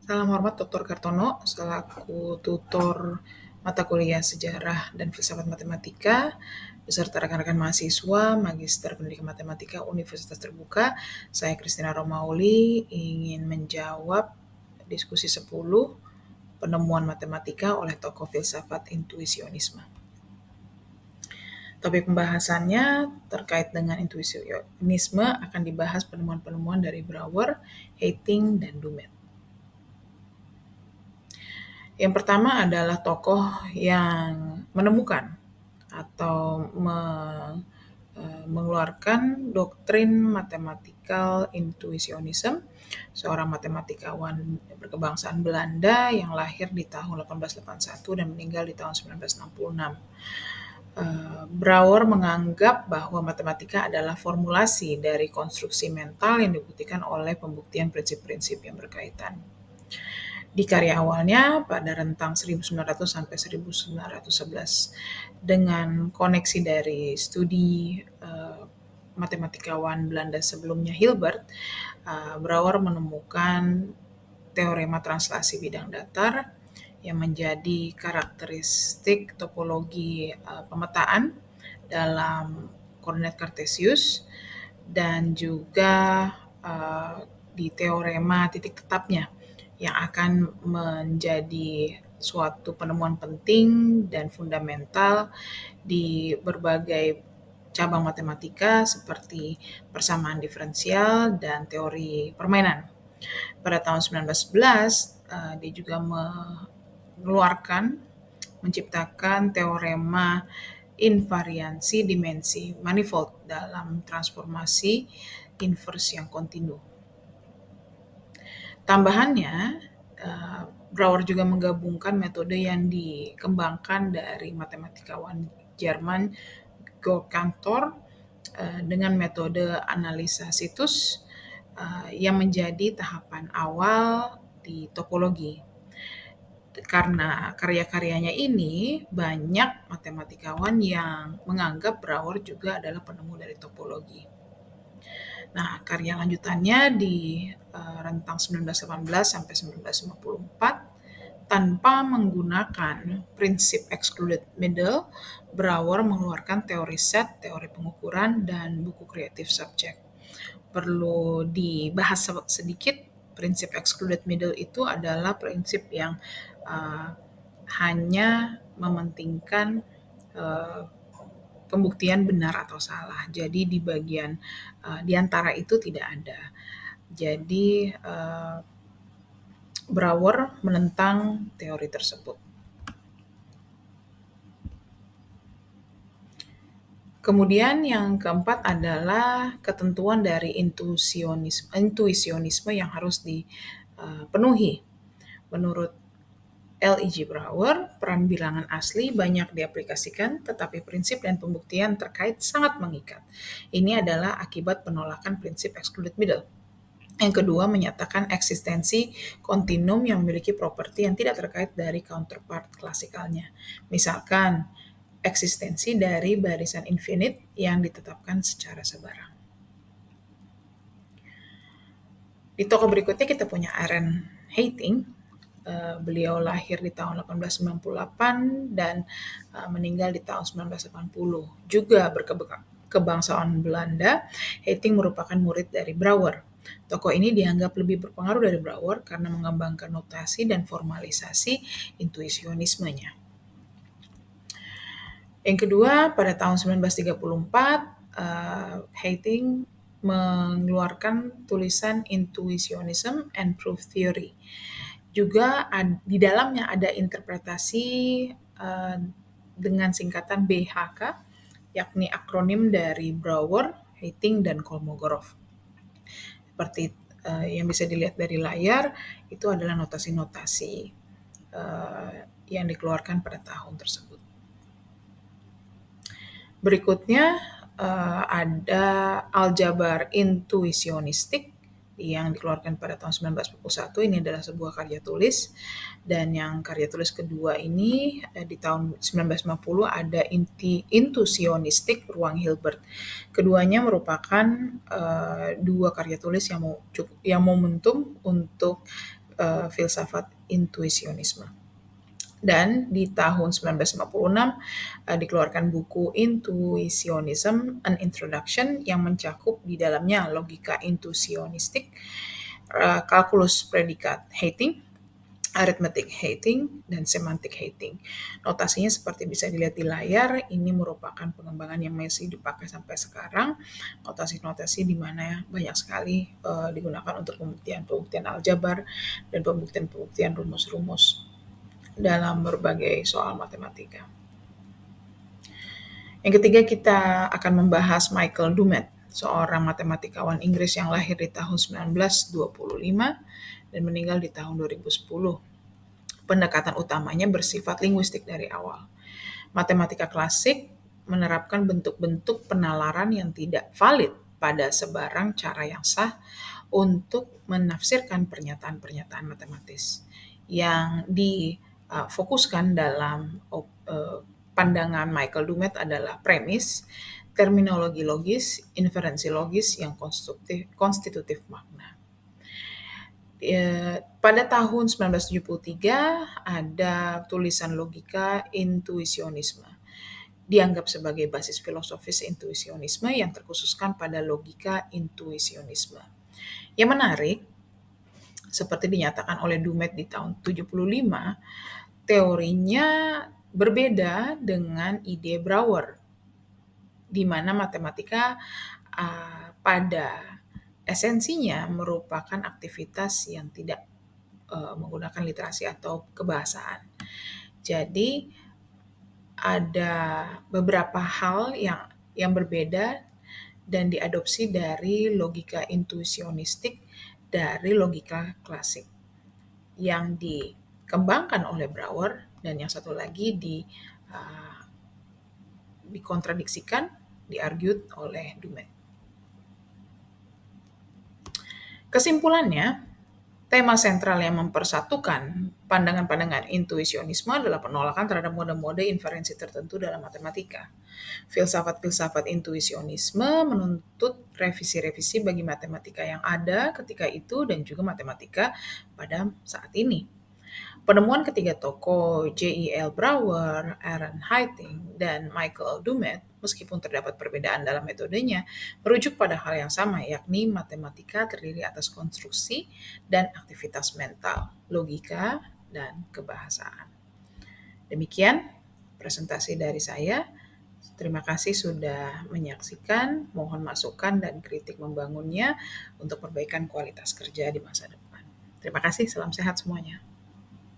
Salam hormat Dr. Kartono, selaku tutor mata kuliah Sejarah dan Filsafat Matematika, beserta rekan-rekan mahasiswa Magister Pendidikan Matematika Universitas Terbuka. Saya Christina Romauli ingin menjawab diskusi 10 penemuan matematika oleh tokoh filsafat intuisionisme. Topik pembahasannya terkait dengan intuisionisme akan dibahas penemuan-penemuan dari Brouwer, Hayting, dan Dumet. Yang pertama adalah tokoh yang menemukan atau mengeluarkan doktrin mathematical intuitionism, seorang matematikawan berkebangsaan Belanda yang lahir di tahun 1881 dan meninggal di tahun 1966. Brouwer menganggap bahwa matematika adalah formulasi dari konstruksi mental yang dibuktikan oleh pembuktian prinsip-prinsip yang berkaitan. Di karya awalnya pada rentang 1900 sampai 1911 dengan koneksi dari studi matematikawan Belanda sebelumnya Hilbert, Brouwer menemukan teorema translasi bidang datar yang menjadi karakteristik topologi pemetaan dalam koordinat Kartesius dan juga di teorema titik tetapnya yang akan menjadi suatu penemuan penting dan fundamental di berbagai cabang matematika seperti persamaan diferensial dan teori permainan. Pada tahun 1911, dia juga menciptakan teorema invariansi dimensi manifold dalam transformasi inverse yang kontinu. Tambahannya, Brouwer juga menggabungkan metode yang dikembangkan dari matematikawan Jerman Georg Cantor dengan metode analisa situs yang menjadi tahapan awal di topologi. Karena karya-karyanya ini, banyak matematikawan yang menganggap Brouwer juga adalah penemu dari topologi. Nah, karya lanjutannya di rentang 1918 sampai 1954 tanpa menggunakan prinsip excluded middle, Brouwer mengeluarkan teori set, teori pengukuran, dan buku kreatif subject. Perlu dibahas sedikit, prinsip excluded middle itu adalah prinsip yang hanya mementingkan pembuktian benar atau salah. Jadi di bagian di antara itu tidak ada. Jadi Brouwer menentang teori tersebut. Kemudian yang keempat adalah ketentuan dari intuisionisme yang harus dipenuhi. Menurut L.E.G. Brouwer, peran bilangan asli banyak diaplikasikan, tetapi prinsip dan pembuktian terkait sangat mengikat. Ini adalah akibat penolakan prinsip excluded middle. Yang kedua, menyatakan eksistensi kontinum yang memiliki properti yang tidak terkait dari counterpart klasikalnya. Misalkan, eksistensi dari barisan infinite yang ditetapkan secara sebarang. Di tokoh berikutnya kita punya Aaron Hayting. Beliau lahir di tahun 1898 dan meninggal di tahun 1980. Juga berkebangsaan Belanda, Hayting merupakan murid dari Brouwer. Tokoh ini dianggap lebih berpengaruh dari Brouwer karena mengembangkan notasi dan formalisasi intuisionismenya. Yang kedua, pada tahun 1934, Hayting mengeluarkan tulisan Intuitionism and Proof Theory. Juga di dalamnya ada interpretasi dengan singkatan BHK, yakni akronim dari Brouwer, Hayting, dan Kolmogorov. Seperti yang bisa dilihat dari layar, itu adalah notasi-notasi yang dikeluarkan pada tahun tersebut. Berikutnya ada aljabar intuisionistik yang dikeluarkan pada tahun 1941. Ini adalah sebuah karya tulis, dan yang karya tulis kedua ini di tahun 1950 ada intuisionistik ruang Hilbert. Keduanya merupakan dua karya tulis yang momentum untuk filsafat intuisionisme. Dan di tahun 1956 dikeluarkan buku Intuitionism: An Introduction yang mencakup di dalamnya logika intuisionistik, kalkulus predikat Hating, arithmetic Hating, dan semantik Hating. Notasinya seperti bisa dilihat di layar, ini merupakan pengembangan yang masih dipakai sampai sekarang. Notasi-notasi di mana banyak sekali digunakan untuk pembuktian-pembuktian aljabar dan pembuktian-pembuktian rumus-rumus dalam berbagai soal matematika. Yang ketiga, kita akan membahas Michael Dumet, seorang matematikawan Inggris yang lahir di tahun 1925 dan meninggal di tahun 2010. Pendekatan utamanya bersifat linguistik dari awal. Matematika klasik menerapkan bentuk-bentuk penalaran yang tidak valid pada sebarang cara yang sah untuk menafsirkan pernyataan-pernyataan matematis. Yang difokuskan dalam pandangan Michael Dumet adalah premis, terminologi logis, inferensi logis yang konstitutif makna. Pada tahun 1973 ada tulisan logika intuisionisme, dianggap sebagai basis filosofis intuisionisme yang terkhususkan pada logika intuisionisme. Yang menarik, seperti dinyatakan oleh Dumet di tahun 75, teorinya berbeda dengan ide Brouwer, di mana matematika pada esensinya merupakan aktivitas yang tidak menggunakan literasi atau kebahasaan. Jadi ada beberapa hal yang berbeda dan diadopsi dari logika intuisionistik dari logika klasik yang dikembangkan oleh Brouwer, dan yang satu lagi dikontradiksikan, diargued oleh Dumet. Kesimpulannya, tema sentral yang mempersatukan pandangan-pandangan intuisionisme adalah penolakan terhadap mode-mode inferensi tertentu dalam matematika. Filsafat-filsafat intuisionisme menuntut revisi-revisi bagi matematika yang ada ketika itu dan juga matematika pada saat ini. Penemuan ketiga tokoh, J.E.L. Brouwer, Aaron Hating, dan Michael Dumet, meskipun terdapat perbedaan dalam metodenya, merujuk pada hal yang sama, yakni matematika terdiri atas konstruksi dan aktivitas mental, logika, dan kebahasaan. Demikian presentasi dari saya. Terima kasih sudah menyaksikan. Mohon masukan dan kritik membangunnya untuk perbaikan kualitas kerja di masa depan. Terima kasih, salam sehat semuanya.